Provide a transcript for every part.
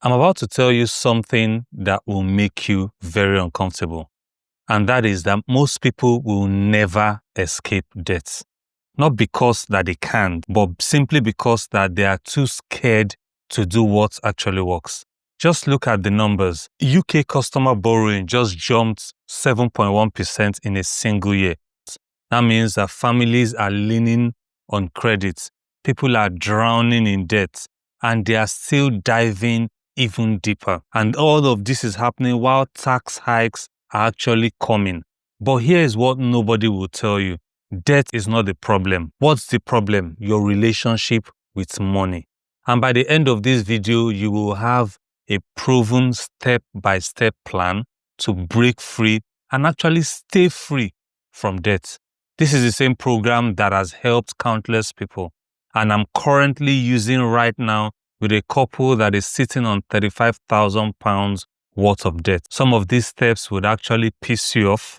I'm about to tell you something that will make you very uncomfortable. And that is that most people will never escape debt. Not because that they can't, but simply because that they are too scared to do what actually works. Just look at the numbers. UK customer borrowing just jumped 7.1% in a single year. That means that families are leaning on credit. People are drowning in debt, and they are still diving even deeper. And all of this is happening while tax hikes are actually coming. But here is what nobody will tell you. Debt is not the problem. What's the problem? Your relationship with money. And by the end of this video, you will have a proven step-by-step plan to break free and actually stay free from debt. This is the same program that has helped countless people. And I'm currently using right now with a couple that is sitting on £35,000 worth of debt. Some of these steps would actually piss you off.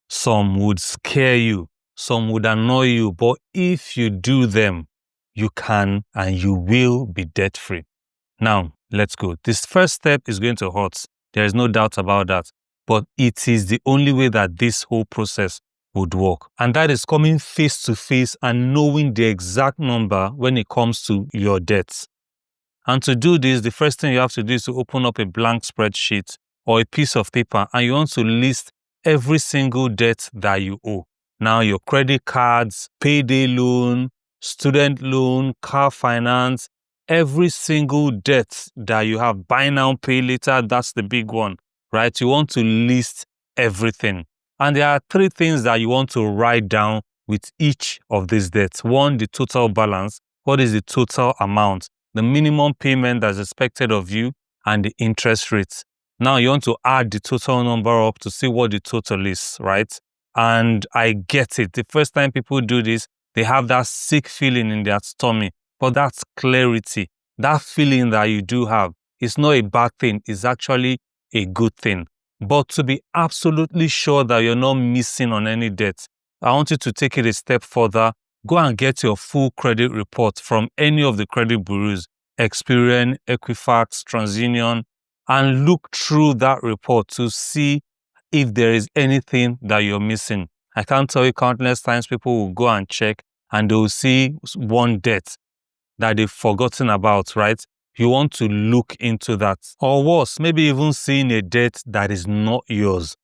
Some would scare you. Some would annoy you. But if you do them, you can and you will be debt-free. Now, let's go. This first step is going to hurt. There is no doubt about that. But it is the only way that this whole process would work. And that is coming face to face and knowing the exact number when it comes to your debts. And to do this, the first thing you have to do is to open up a blank spreadsheet or a piece of paper, and you want to list every single debt that you owe. Now, your credit cards, payday loan, student loan, car finance, every single debt that you have, buy now, pay later, that's the big one, right? You want to list everything. And there are three things that you want to write down with each of these debts. One, the total balance. What is the total amount? The minimum payment that's expected of you, and the interest rates. Now you want to add the total number up to see what the total is, right? And I get it. The first time people do this, they have that sick feeling in their stomach. But that's clarity. That feeling that you do have is not a bad thing. It's actually a good thing. But to be absolutely sure that you're not missing on any debt, I want you to take it a step further. Go and get your full credit report from any of the credit bureaus, Experian, Equifax, TransUnion, and look through that report to see if there is anything that you're missing. I can't tell you countless times people will go and check and they'll see one debt that they've forgotten about, right? You want to look into that. Or worse, maybe even seeing a debt that is not yours.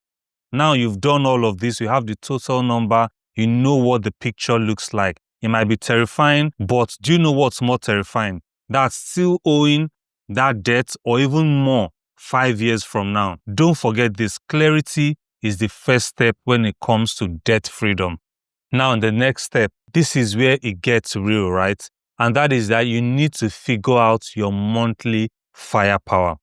Now you've done all of this, you have the total number, you know what the picture looks like. It might be terrifying, but do you know what's more terrifying? That's still owing that debt or even more 5 years from now. Don't forget this. Clarity is the first step when it comes to debt freedom. Now, in the next step, this is where it gets real, right? And that is that you need to figure out your monthly firepower.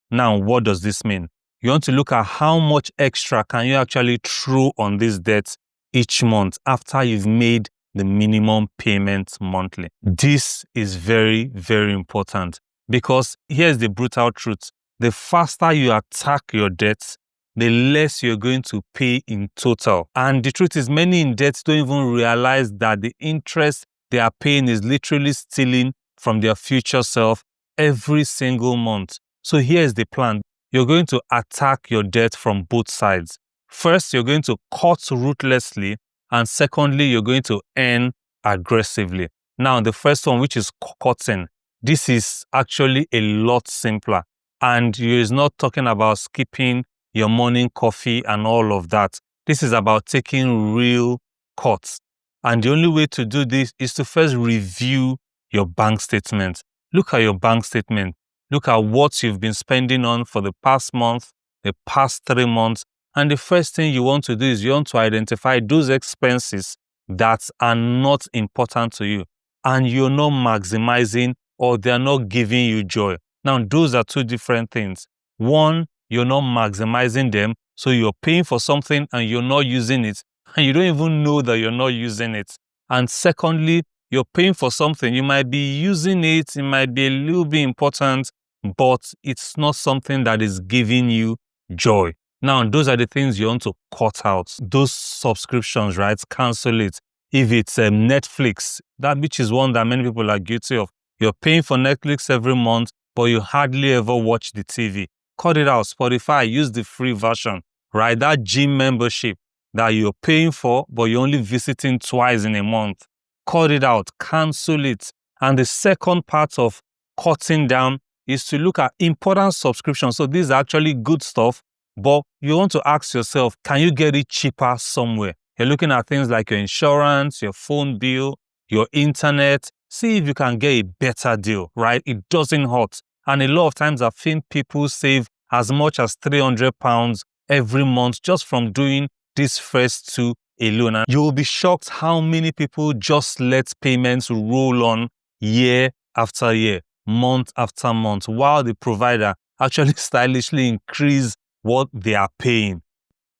Now, what does this mean? You want to look at how much extra can you actually throw on this debt each month after you've made the minimum payment monthly. This is very, very important because here's the brutal truth. The faster you attack your debts, the less you're going to pay in total. And the truth is, many in debt don't even realize that the interest they are paying is literally stealing from their future self every single month. So here's the plan. You're going to attack your debt from both sides. First, you're going to cut ruthlessly, and secondly, you're going to earn aggressively. Now, the first one, which is cutting, this is actually a lot simpler. And you're not talking about skipping your morning coffee and all of that. This is about taking real cuts. And the only way to do this is to first review your bank statement. Look at your bank statement. Look at what you've been spending on for the past month, the past 3 months. And the first thing you want to do is you want to identify those expenses that are not important to you and you're not maximizing or they're not giving you joy. Now, those are two different things. One, you're not maximizing them, so you're paying for something and you're not using it, and you don't even know that you're not using it. And secondly, you're paying for something. You might be using it, it might be a little bit important, but it's not something that is giving you joy. Now, those are the things you want to cut out. Those subscriptions, right? Cancel it. If it's Netflix, that which is one that many people are guilty of. You're paying for Netflix every month, but you hardly ever watch the TV. Cut it out. Spotify, use the free version, right? That gym membership that you're paying for, but you're only visiting twice in a month. Cut it out. Cancel it. And the second part of cutting down is to look at important subscriptions. So these are actually good stuff, but you want to ask yourself, can you get it cheaper somewhere? You're looking at things like your insurance, your phone bill, your internet. See if you can get a better deal, right? It doesn't hurt. And a lot of times I've seen people save as much as £300 every month just from doing these first two alone. And you'll be shocked how many people just let payments roll on year after year, month after month, while the provider actually stylishly increase what they are paying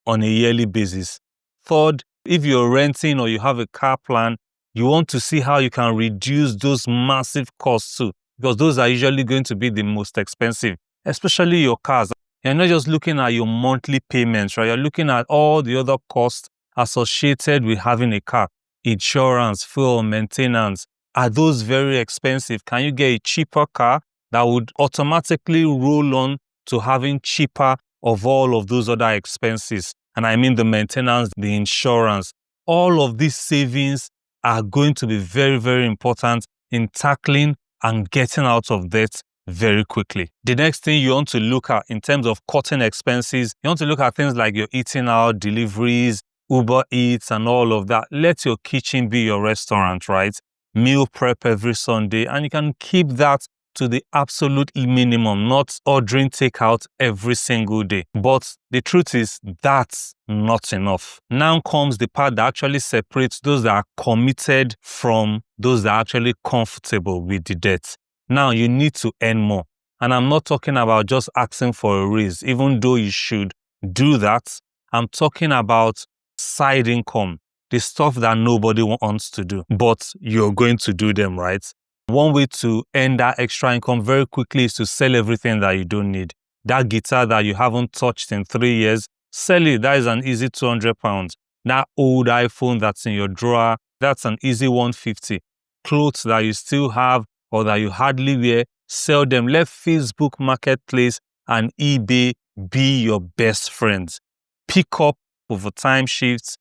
on a yearly basis. Third, if you're renting or you have a car plan, you want to see how you can reduce those massive costs too, because those are usually going to be the most expensive, especially your cars. You're not just looking at your monthly payments, right? You're looking at all the other costs associated with having a car. Insurance, fuel, maintenance. Are those very expensive? Can you get a cheaper car that would automatically roll on to having cheaper of all of those other expenses? And I mean the maintenance, the insurance. All of these savings are going to be very, very important in tackling and getting out of debt very quickly. The next thing you want to look at in terms of cutting expenses, you want to look at things like your eating out, deliveries, Uber Eats, and all of that. Let your kitchen be your restaurant, right? Meal prep every Sunday, and you can keep that to the absolute minimum, not ordering takeout every single day. But the truth is, that's not enough. Now comes the part that actually separates those that are committed from those that are actually comfortable with the debt. Now you need to earn more. And I'm not talking about just asking for a raise, even though you should do that. I'm talking about side income, the stuff that nobody wants to do, but you're going to do them, right? One way to earn that extra income very quickly is to sell everything that you don't need. That guitar that you haven't touched in 3 years, sell it. That is an easy £200. That old iPhone that's in your drawer, that's an easy £150. Clothes that you still have or that you hardly wear, sell them. Let Facebook Marketplace and eBay be your best friends. Pick up overtime shifts.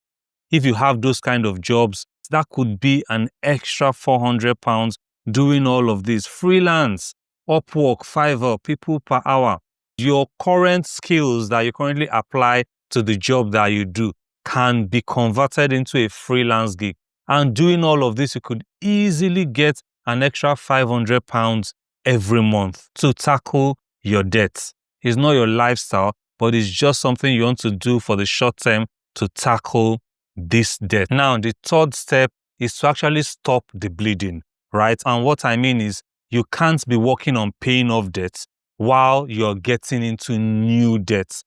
If you have those kind of jobs, that could be an extra £400 doing all of this. Freelance, Upwork, Fiverr, people per hour. Your current skills that you currently apply to the job that you do can be converted into a freelance gig. And doing all of this, you could easily get an extra £500 every month to tackle your debt. It's not your lifestyle, but it's just something you want to do for the short term to tackle this debt. Now, the third step is to actually stop the bleeding, right? And what I mean is you can't be working on paying off debts while you're getting into new debts.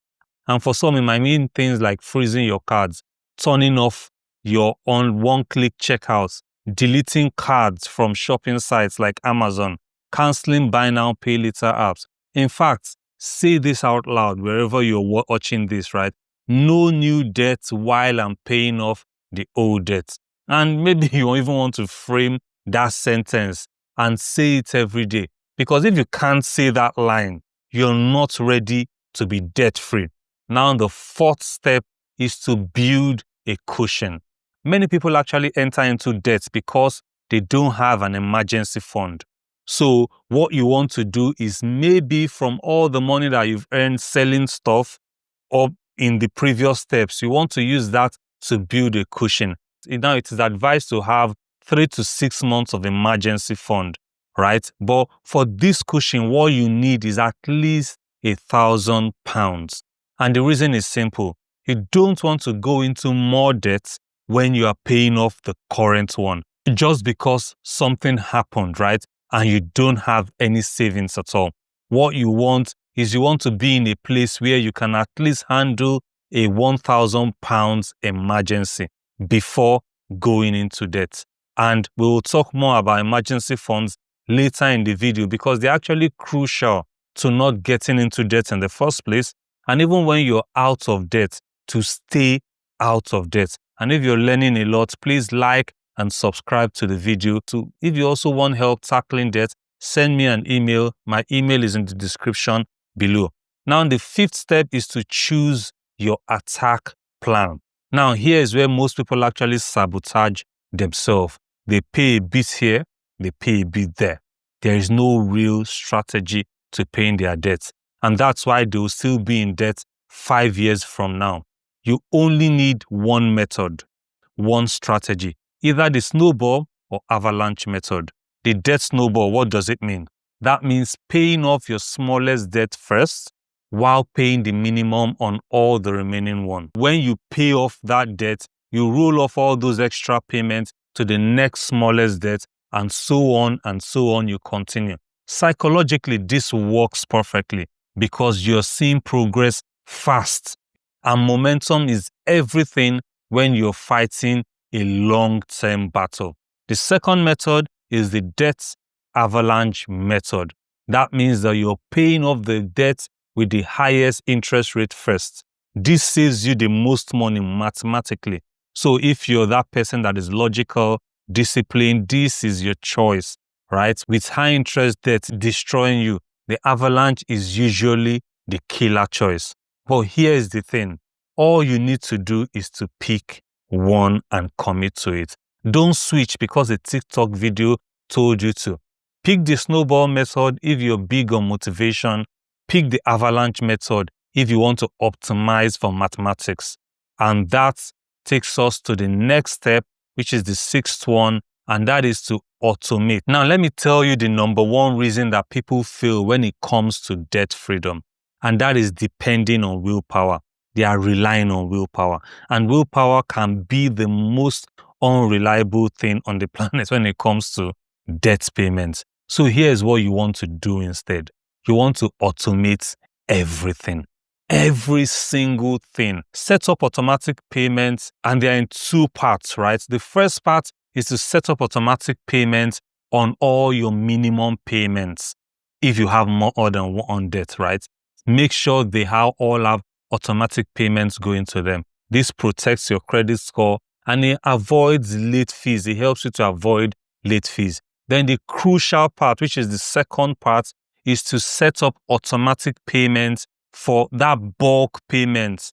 And for some, it might mean things like freezing your cards, turning off your on one-click checkouts, deleting cards from shopping sites like Amazon, canceling buy now, pay later apps. In fact, say this out loud wherever you're watching this, right? No new debts while I'm paying off the old debts. And maybe you even want to frame that sentence and say it every day. Because if you can't say that line, you're not ready to be debt-free. Now, the fourth step is to build a cushion. Many people actually enter into debt because they don't have an emergency fund. So what you want to do is maybe from all the money that you've earned selling stuff or in the previous steps, you want to use that to build a cushion. Now, it is advised to have 3 to 6 months of emergency fund, right? But for this cushion, what you need is at least £1,000. And the reason is simple. You don't want to go into more debt when you are paying off the current one, just because something happened, right? And you don't have any savings at all. What you want is you want to be in a place where you can at least handle a £1,000 emergency before going into debt. And we will talk more about emergency funds later in the video because they're actually crucial to not getting into debt in the first place. And even when you're out of debt, to stay out of debt. And if you're learning a lot, please like and subscribe to the video too. If you also want help tackling debt, send me an email. My email is in the description below. Now, the fifth step is to choose your attack plan. Now, here is where most people actually sabotage themselves. They pay a bit here, they pay a bit there. There is no real strategy to paying their debts. And that's why they will still be in debt 5 years from now. You only need one method, one strategy, either the snowball or avalanche method. The debt snowball, what does it mean? That means paying off your smallest debt first while paying the minimum on all the remaining one. When you pay off that debt, you roll off all those extra payments to the next smallest debt, and so on you continue. Psychologically, this works perfectly because you're seeing progress fast. And momentum is everything when you're fighting a long-term battle. The second method is the debt avalanche method. That means that you're paying off the debt with the highest interest rate first. This saves you the most money mathematically. So if you're that person that is logical, disciplined, this is your choice, right? With high interest debt destroying you, the avalanche is usually the killer choice. But here is the thing. All you need to do is to pick one and commit to it. Don't switch because a TikTok video told you to. Pick the snowball method if you're big on motivation. Pick the avalanche method if you want to optimize for mathematics. And that takes us to the next step, which is the sixth one, and that is to automate. Now, let me tell you the number one reason that people fail when it comes to debt freedom, and that is depending on willpower. They are relying on willpower, and willpower can be the most unreliable thing on the planet when it comes to debt payments. So here's what you want to do instead. You want to automate everything. Every single thing. Set up automatic payments, and they're in two parts, right? The first part is to set up automatic payments on all your minimum payments. If you have more than one debt, right? Make sure they all have automatic payments going to them. This protects your credit score and it avoids late fees. It helps you to avoid late fees. Then the crucial part, which is the second part, is to set up automatic payments for that bulk payment,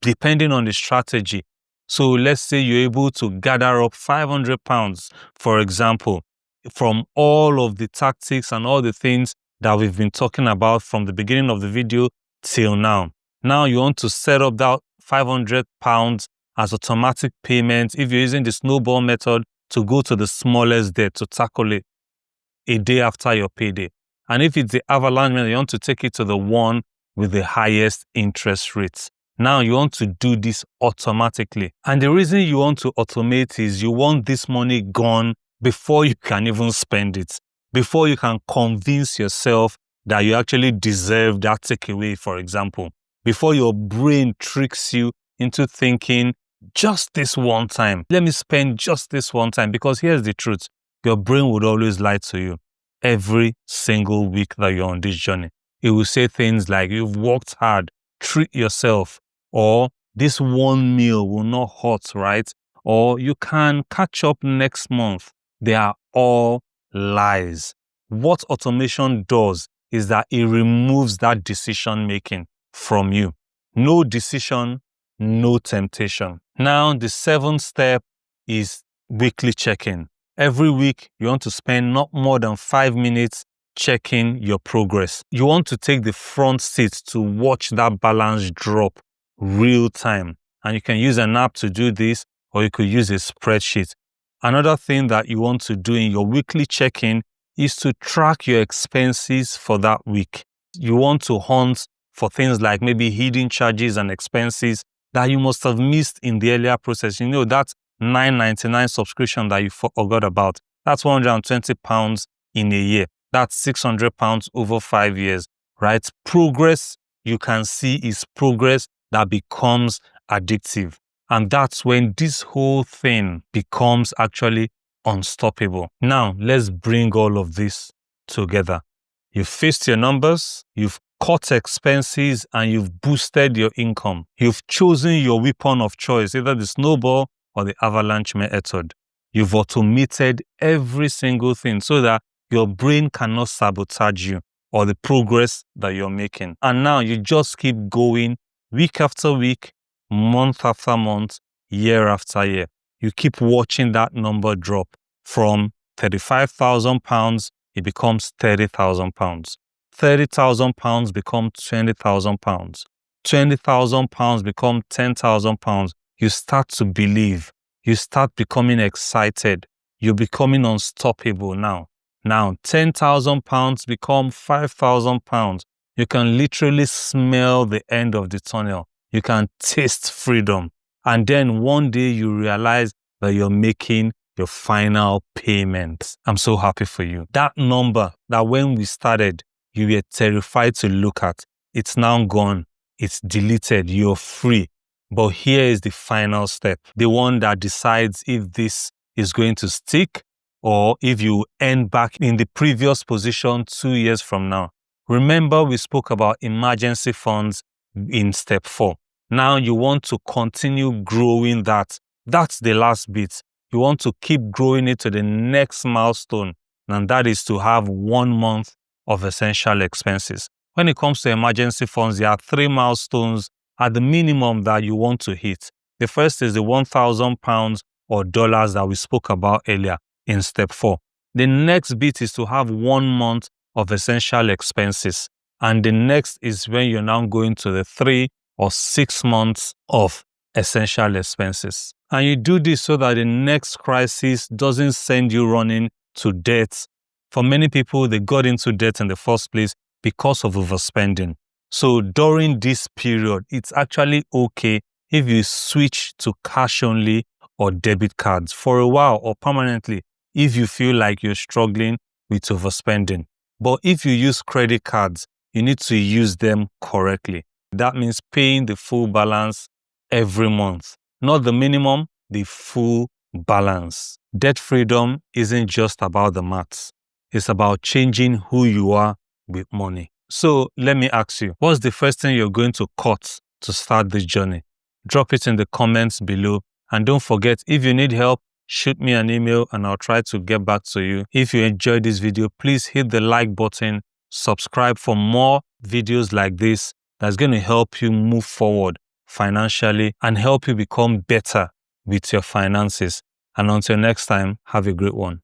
depending on the strategy. So let's say you're able to gather up £500, for example, from all of the tactics and all the things that we've been talking about from the beginning of the video till now. Now you want to set up that £500 as automatic payment if you're using the snowball method to go to the smallest debt to tackle it a day after your payday. And if it's the avalanche method, you want to take it to the one with the highest interest rates. Now you want to do this automatically. And the reason you want to automate is you want this money gone before you can even spend it, before you can convince yourself that you actually deserve that takeaway, for example, before your brain tricks you into thinking, just this one time, let me spend just this one time. Because here's the truth, your brain would always lie to you every single week that you're on this journey. It will say things like, you've worked hard, treat yourself, or this one meal will not hurt, right? Or you can catch up next month. They are all lies. What automation does is that it removes that decision making from you. No decision, no temptation. Now, the seventh step is weekly check-in. Every week, you want to spend not more than 5 minutes checking your progress. You want to take the front seat to watch that balance drop real time. And you can use an app to do this, or you could use a spreadsheet. Another thing that you want to do in your weekly check-in is to track your expenses for that week. You want to hunt for things like maybe hidden charges and expenses that you must have missed in the earlier process. You know, that $9.99 subscription that you forgot about, that's £120 in a year. That's £600 over 5 years, right? Progress you can see is progress that becomes addictive. And that's when this whole thing becomes actually unstoppable. Now, let's bring all of this together. You've faced your numbers, you've cut expenses, and you've boosted your income. You've chosen your weapon of choice, either the snowball or the avalanche method. You've automated every single thing so that Your brain cannot sabotage you or the progress that you're making. And now you just keep going week after week, month after month, year after year. You keep watching that number drop from £35,000, it becomes £30,000. £30,000 become £20,000. £20,000 become £10,000. You start to believe. You start becoming excited. You're becoming unstoppable now. Now, £10,000 become £5,000. You can literally smell the end of the tunnel. You can taste freedom. And then one day you realize that you're making your final payment. I'm so happy for you. That number that when we started, you were terrified to look at, it's now gone. It's deleted. You're free. But here is the final step. The one that decides if this is going to stick or if you end back in the previous position 2 years from now. Remember, we spoke about emergency funds in step 4. Now you want to continue growing that. That's the last bit. You want to keep growing it to the next milestone, and that is to have 1 month of essential expenses. When it comes to emergency funds, there are 3 milestones at the minimum that you want to hit. The first is the £1,000 or dollars that we spoke about earlier in step 4. The next bit is to have 1 month of essential expenses. And the next is when you're now going to the 3 or 6 months of essential expenses. And you do this so that the next crisis doesn't send you running to debt. For many people, they got into debt in the first place because of overspending. So during this period, it's actually okay if you switch to cash only or debit cards for a while or permanently if you feel like you're struggling with overspending. But if you use credit cards, you need to use them correctly. That means paying the full balance every month. Not the minimum, the full balance. Debt freedom isn't just about the maths. It's about changing who you are with money. So let me ask you, what's the first thing you're going to cut to start this journey? Drop it in the comments below. And don't forget, if you need help, shoot me an email and I'll try to get back to you. If you enjoyed this video, please hit the like button, subscribe for more videos like this that's going to help you move forward financially and help you become better with your finances. And until next time, have a great one.